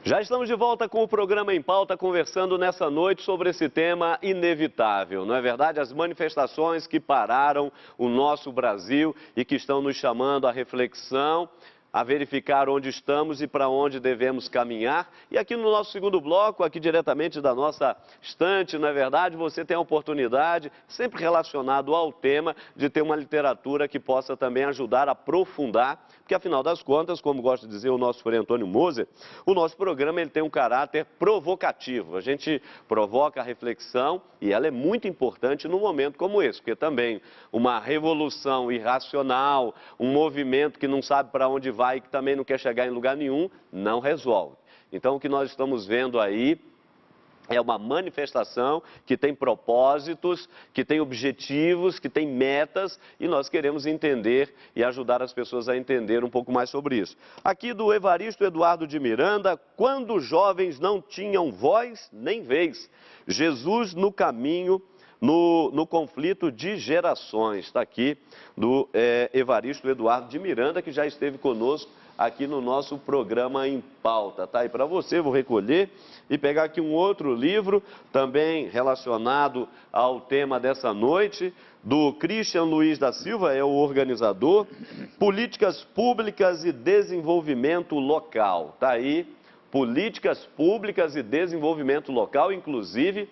Já estamos de volta com o programa Em Pauta, conversando nessa noite sobre esse tema inevitável. Não é verdade? As manifestações que pararam o nosso Brasil e que estão nos chamando à reflexão, a verificar onde estamos e para onde devemos caminhar. E aqui no nosso segundo bloco, aqui diretamente da nossa estante, não é verdade? Você tem a oportunidade, sempre relacionado ao tema, de ter uma literatura que possa também ajudar a aprofundar, porque afinal das contas, como gosta de dizer o nosso Frei Antônio Moser, o nosso programa ele tem um caráter provocativo. A gente provoca a reflexão e ela é muito importante num momento como esse, porque também uma revolução irracional, um movimento que não sabe para onde vai e que também não quer chegar em lugar nenhum, não resolve. Então o que nós estamos vendo aí é uma manifestação que tem propósitos, que tem objetivos, que tem metas e nós queremos entender e ajudar as pessoas a entender um pouco mais sobre isso. Aqui do Evaristo Eduardo de Miranda, quando os jovens não tinham voz nem vez, Jesus no caminho, no conflito de gerações. Está aqui do Evaristo Eduardo de Miranda, que já esteve conosco aqui no nosso programa Em Pauta. Está aí para você, vou recolher e pegar aqui um outro livro, também relacionado ao tema dessa noite, do Christian Luiz da Silva, é o organizador, Políticas Públicas e Desenvolvimento Local. Está aí, Políticas Públicas e Desenvolvimento Local, inclusive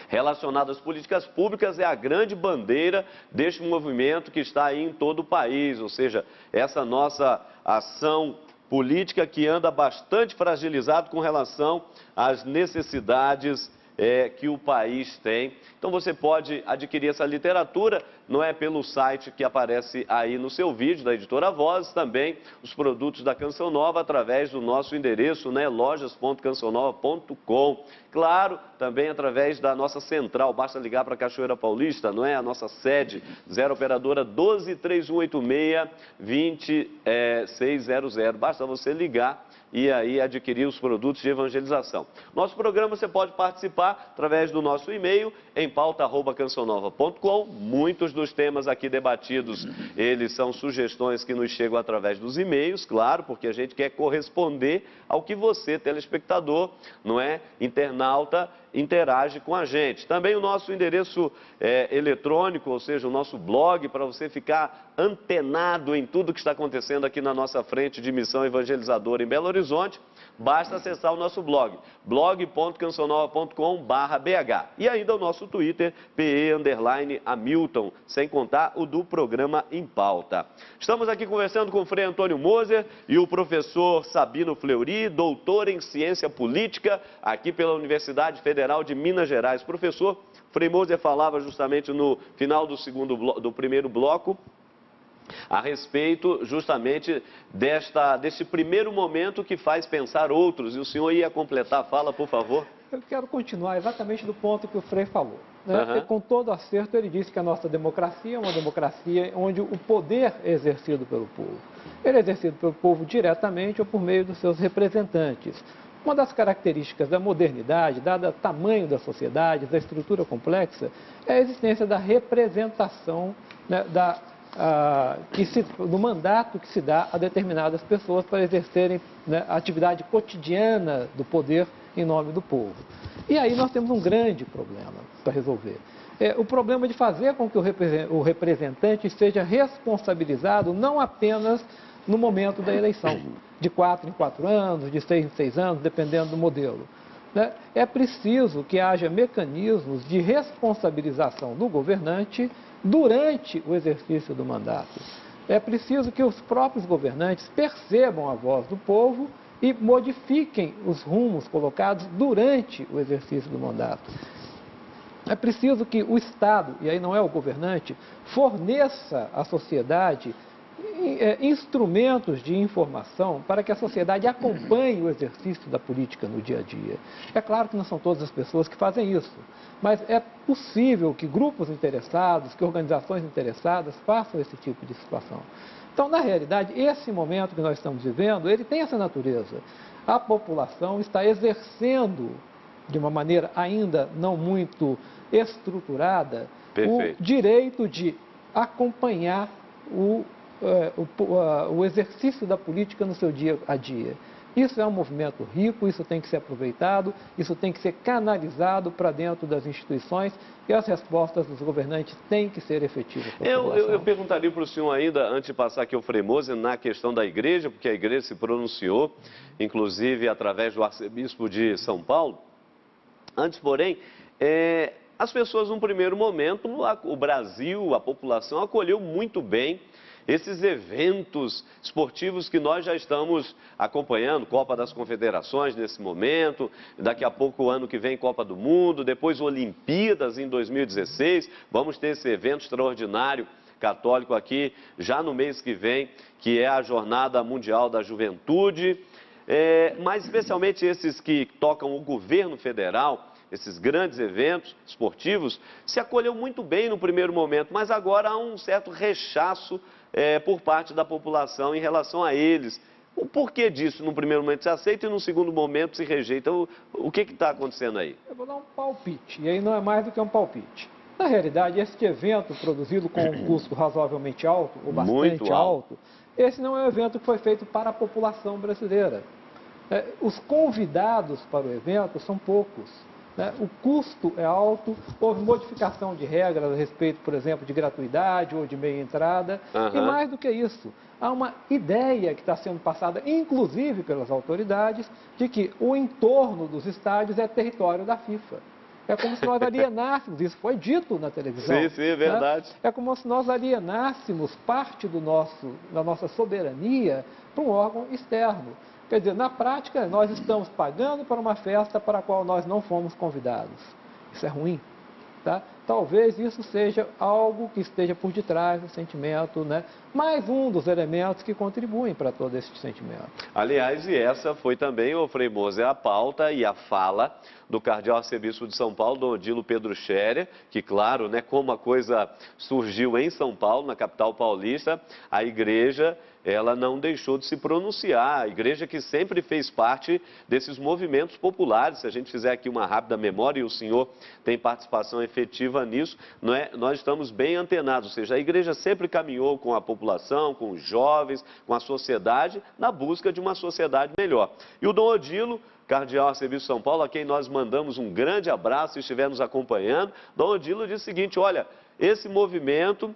relacionado às políticas públicas, é a grande bandeira deste movimento que está aí em todo o país, ou seja, essa nossa ação política que anda bastante fragilizado com relação às necessidades que o país tem. Então você pode adquirir essa literatura, não é pelo site que aparece aí no seu vídeo, da Editora Voz, também os produtos da Canção Nova através do nosso endereço, né, lojas.cançãonova.com. Claro, também através da nossa central, basta ligar para a Cachoeira Paulista, não é? A nossa sede, 0 operadora 12-3186-2600. Basta você ligar e aí adquirir os produtos de evangelização. Nosso programa você pode participar através do nosso e-mail, empauta@cançãonova.com. Muitos dos temas aqui debatidos, eles são sugestões que nos chegam através dos e-mails, claro, porque a gente quer corresponder ao que você, telespectador, não é, internauta, interage com a gente. Também o nosso endereço eletrônico, ou seja, o nosso blog, para você ficar antenado em tudo que está acontecendo aqui na nossa frente de missão evangelizadora em Belo Horizonte, basta acessar o nosso blog, blog.cançãonova.com/bh. E ainda o nosso Twitter, PE_Hamilton, sem contar o do programa Em Pauta. Estamos aqui conversando com o Frei Antônio Moser e o professor Sabino Fleury, doutor em ciência política, aqui pela Universidade Federal de Minas Gerais. Professor, Frei Moser falava justamente no final do primeiro bloco a respeito justamente desse primeiro momento que faz pensar outros. E o senhor ia completar a fala, por favor? Eu quero continuar exatamente do ponto que o Frei falou. Né? Com todo acerto, ele disse que a nossa democracia é uma democracia onde o poder é exercido pelo povo. Ele é exercido pelo povo diretamente ou por meio dos seus representantes. Uma das características da modernidade, dado o tamanho da sociedade, da estrutura complexa, é a existência da representação, né, do mandato que se dá a determinadas pessoas para exercerem, né, a atividade cotidiana do poder em nome do povo. E aí nós temos um grande problema para resolver. O problema de fazer com que o representante seja responsabilizado não apenas no momento da eleição, de 4 em 4 anos, de 6 em 6 anos, dependendo do modelo. Né? É preciso que haja mecanismos de responsabilização do governante durante o exercício do mandato. É preciso que os próprios governantes percebam a voz do povo e modifiquem os rumos colocados durante o exercício do mandato. É preciso que o Estado, e aí não é o governante, forneça à sociedade instrumentos de informação para que a sociedade acompanhe o exercício da política no dia a dia. É claro que não são todas as pessoas que fazem isso, mas é possível que grupos interessados, que organizações interessadas façam esse tipo de situação. Então, na realidade, esse momento que nós estamos vivendo, ele tem essa natureza. A população está exercendo, de uma maneira ainda não muito estruturada, o direito de acompanhar o exercício da política no seu dia a dia. Isso é um movimento rico, isso tem que ser aproveitado, isso tem que ser canalizado para dentro das instituições e as respostas dos governantes têm que ser efetivas. Eu perguntaria para o senhor ainda, antes de passar aqui ao Frei Mose, na questão da igreja, porque a igreja se pronunciou, inclusive através do arcebispo de São Paulo. Antes, porém, as pessoas, num primeiro momento, o Brasil, a população, acolheu muito bem esses eventos esportivos que nós já estamos acompanhando, Copa das Confederações nesse momento, daqui a pouco, ano que vem, Copa do Mundo, depois Olimpíadas em 2016, vamos ter esse evento extraordinário católico aqui já no mês que vem, que é a Jornada Mundial da Juventude, mas especialmente esses que tocam o governo federal. Esses grandes eventos esportivos se acolheu muito bem no primeiro momento, mas agora há um certo rechaço por parte da população em relação a eles. O porquê disso, no primeiro momento se aceita e no segundo momento se rejeita? O que está acontecendo aí? Eu vou dar um palpite, e aí não é mais do que um palpite. Na realidade, este evento produzido com um custo razoavelmente alto, ou bastante alto, esse não é um evento que foi feito para a população brasileira. Os convidados para o evento são poucos. O custo é alto, houve modificação de regras a respeito, por exemplo, de gratuidade ou de meia entrada, e mais do que isso, há uma ideia que está sendo passada, inclusive pelas autoridades, de que o entorno dos estádios é território da FIFA. É como se nós alienássemos, isso foi dito na televisão. Sim, é verdade. É como se nós alienássemos parte da nossa soberania para um órgão externo. Quer dizer, na prática, nós estamos pagando para uma festa para a qual nós não fomos convidados. Isso é ruim, tá? Talvez isso seja algo que esteja por detrás do sentimento, né? Mais um dos elementos que contribuem para todo esse sentimento. Aliás, e essa foi também, o Frei Mose, a pauta e a fala do cardeal arcebispo de São Paulo, Dom Odilo Pedro Scherer, que, claro, né, como a coisa surgiu em São Paulo, na capital paulista, a igreja, ela não deixou de se pronunciar. A igreja que sempre fez parte desses movimentos populares. Se a gente fizer aqui uma rápida memória, e o senhor tem participação efetiva nisso, não é? Nós estamos bem antenados. Ou seja, a igreja sempre caminhou com a população, com os jovens, com a sociedade, na busca de uma sociedade melhor. E o Dom Odilo, cardeal arcebispo de São Paulo, a quem nós mandamos um grande abraço, se estiver nos acompanhando, Dom Odilo diz o seguinte: olha, esse movimento,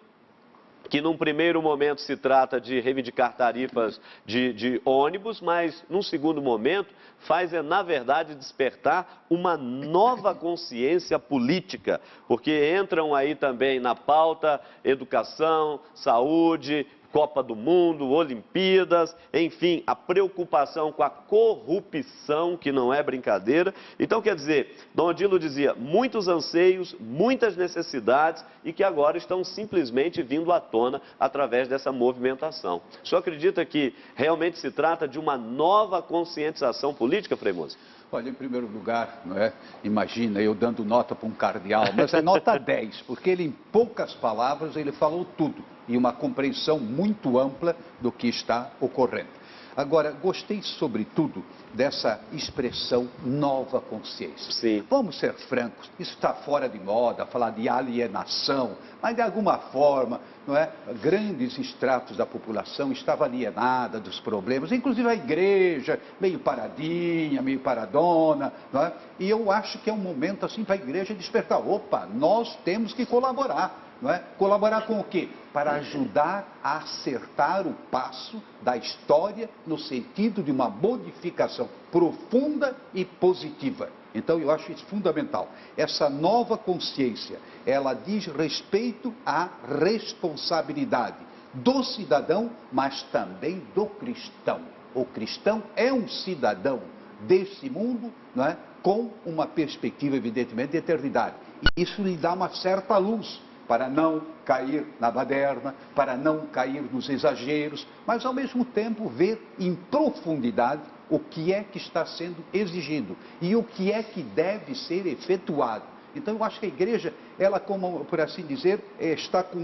que num primeiro momento se trata de reivindicar tarifas de ônibus, mas num segundo momento faz, na verdade, despertar uma nova consciência política, porque entram aí também na pauta educação, saúde, Copa do Mundo, Olimpíadas, enfim, a preocupação com a corrupção, que não é brincadeira. Então, quer dizer, Dom Odilo dizia, muitos anseios, muitas necessidades e que agora estão simplesmente vindo à tona através dessa movimentação. O senhor acredita que realmente se trata de uma nova conscientização política, Frei Mose? Olha, em primeiro lugar, não é? Imagina eu dando nota para um cardeal, mas é nota 10, porque ele, em poucas palavras, ele falou tudo e uma compreensão muito ampla do que está ocorrendo. Agora, gostei sobretudo dessa expressão nova consciência. Sim. Vamos ser francos, isso está fora de moda, falar de alienação, mas de alguma forma, não é? Grandes estratos da população estavam alienadas dos problemas, inclusive a igreja, meio paradinha, meio paradona, não é? E eu acho que é um momento assim para a igreja despertar. Opa, nós temos que colaborar. Não é? Colaborar com o quê? Para ajudar a acertar o passo da história no sentido de uma modificação profunda e positiva. Então eu acho isso fundamental. Essa nova consciência, ela diz respeito à responsabilidade do cidadão, mas também do cristão. O cristão é um cidadão desse mundo, não é? Com uma perspectiva, evidentemente, de eternidade. E isso lhe dá uma certa luz, para não cair na baderna, para não cair nos exageros, mas ao mesmo tempo ver em profundidade o que é que está sendo exigido e o que é que deve ser efetuado. Então eu acho que a igreja, ela, como por assim dizer, está com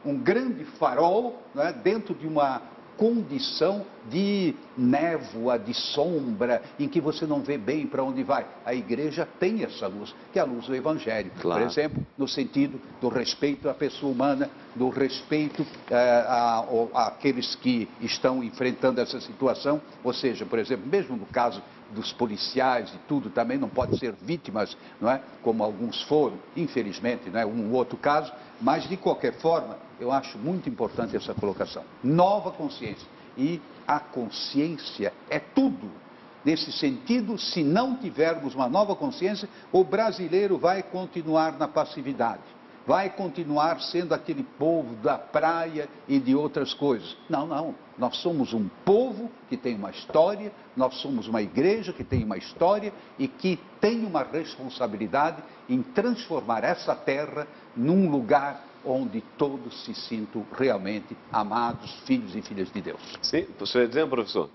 um grande farol, né, dentro de uma condição de névoa, de sombra, em que você não vê bem para onde vai. A igreja tem essa luz, que é a luz do Evangelho. Claro. Por exemplo, no sentido do respeito à pessoa humana, do respeito àqueles que estão enfrentando essa situação, ou seja, por exemplo, mesmo no caso dos policiais e tudo, também não pode ser vítimas, não é? Como alguns foram, infelizmente, não é? Um outro caso, mas de qualquer forma, eu acho muito importante essa colocação. Nova consciência. E a consciência é tudo. Nesse sentido, se não tivermos uma nova consciência, o brasileiro vai continuar na passividade. Vai continuar sendo aquele povo da praia e de outras coisas. Não, não. Nós somos um povo que tem uma história, nós somos uma igreja que tem uma história e que tem uma responsabilidade em transformar essa terra num lugar onde todos se sintam realmente amados, filhos e filhas de Deus. Sim, você ia dizer, professor?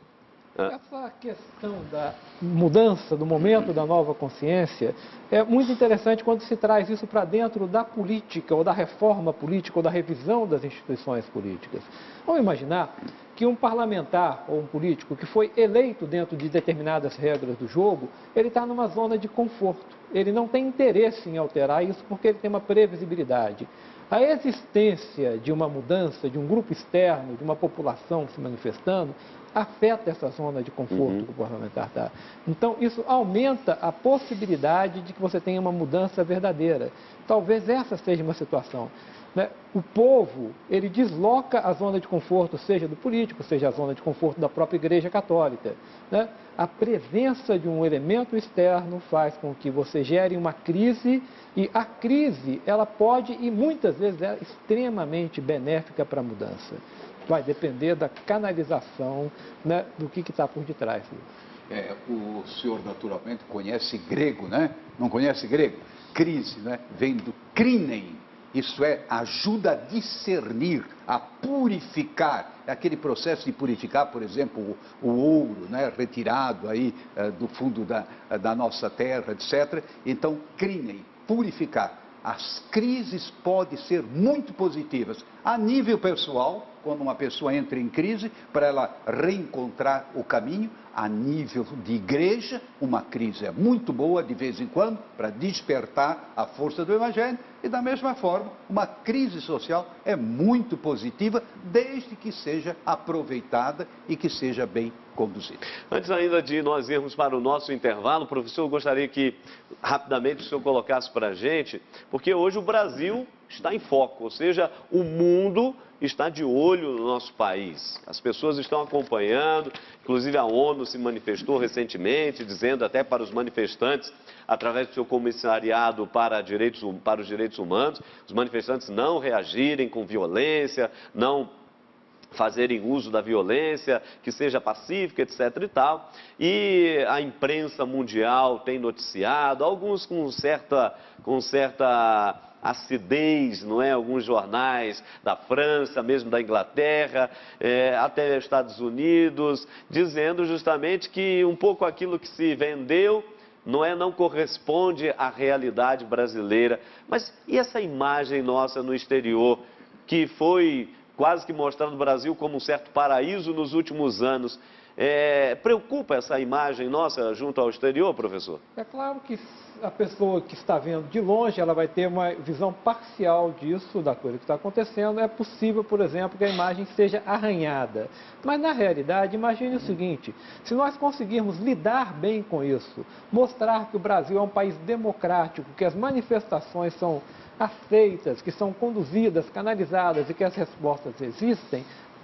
Essa questão da mudança, do momento da nova consciência, é muito interessante quando se traz isso para dentro da política, ou da reforma política, ou da revisão das instituições políticas. Vamos imaginar que um parlamentar ou um político que foi eleito dentro de determinadas regras do jogo, ele está numa zona de conforto. Ele não tem interesse em alterar isso porque ele tem uma previsibilidade. A existência de uma mudança, de um grupo externo, de uma população se manifestando, afeta essa zona de conforto que o parlamentar está. Então, isso aumenta a possibilidade de que você tenha uma mudança verdadeira. Talvez essa seja uma situação. Né? O povo, ele desloca a zona de conforto, seja do político, seja a zona de conforto da própria Igreja Católica. Né? A presença de um elemento externo faz com que você gere uma crise, e a crise, ela pode, e muitas vezes é extremamente benéfica para a mudança. Vai depender da canalização, né, do que está por detrás. O senhor naturalmente conhece grego, né? Não conhece grego? Crise, né? Vem do crinem. Isso é, ajuda a discernir, a purificar. É aquele processo de purificar, por exemplo, o ouro, né, retirado aí do fundo da nossa terra, etc. Então, crinem, purificar. As crises podem ser muito positivas. A nível pessoal, quando uma pessoa entra em crise, para ela reencontrar o caminho. A nível de igreja, uma crise é muito boa de vez em quando, para despertar a força do Evangelho. E da mesma forma, uma crise social é muito positiva, desde que seja aproveitada e que seja bem conduzida. Antes ainda de nós irmos para o nosso intervalo, professor, eu gostaria que rapidamente o senhor colocasse para a gente, porque hoje o Brasil está em foco, ou seja, o mundo está de olho no nosso país. As pessoas estão acompanhando, inclusive a ONU se manifestou recentemente, dizendo até para os manifestantes, através do seu comissariado para os direitos humanos, os manifestantes não reagirem com violência, não fazerem uso da violência, que seja pacífica, etc. e tal. E a imprensa mundial tem noticiado, alguns com certa acidez, não é? Alguns jornais da França, mesmo da Inglaterra, até Estados Unidos, dizendo justamente que um pouco aquilo que se vendeu não corresponde à realidade brasileira. Mas e essa imagem nossa no exterior, que foi quase que mostrando o Brasil como um certo paraíso nos últimos anos? Preocupa essa imagem nossa junto ao exterior, professor? É claro que a pessoa que está vendo de longe, ela vai ter uma visão parcial disso, da coisa que está acontecendo. É possível, por exemplo, que a imagem seja arranhada. Mas, na realidade, imagine o seguinte: se nós conseguirmos lidar bem com isso, mostrar que o Brasil é um país democrático, que as manifestações são aceitas, que são conduzidas, canalizadas e que as respostas existem,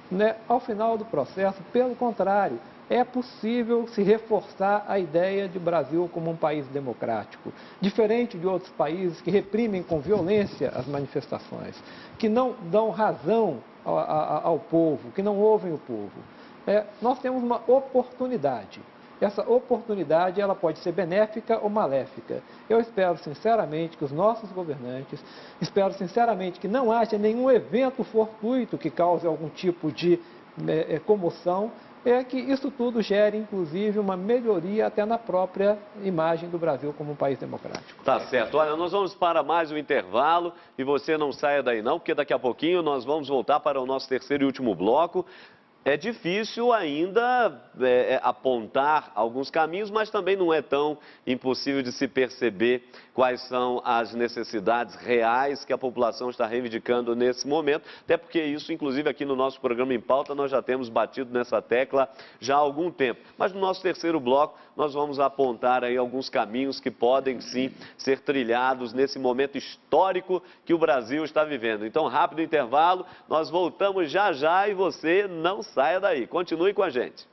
né, ao final do processo, pelo contrário, é possível se reforçar a ideia de Brasil como um país democrático, diferente de outros países que reprimem com violência as manifestações, que não dão razão ao povo, que não ouvem o povo. Nós temos uma oportunidade. Essa oportunidade, ela pode ser benéfica ou maléfica. Eu espero sinceramente que os nossos governantes, espero sinceramente que não haja nenhum evento fortuito que cause algum tipo de comoção, que isso tudo gere, inclusive, uma melhoria até na própria imagem do Brasil como um país democrático. Tá certo. Olha, nós vamos para mais um intervalo e você não saia daí não, porque daqui a pouquinho nós vamos voltar para o nosso terceiro e último bloco, É difícil ainda apontar alguns caminhos, mas também não é tão impossível de se perceber quais são as necessidades reais que a população está reivindicando nesse momento, até porque isso, inclusive, aqui no nosso programa Em Pauta, nós já temos batido nessa tecla já há algum tempo. Mas no nosso terceiro bloco, nós vamos apontar aí alguns caminhos que podem, sim, ser trilhados nesse momento histórico que o Brasil está vivendo. Então, rápido intervalo, nós voltamos já já e você não saia daí. Continue com a gente.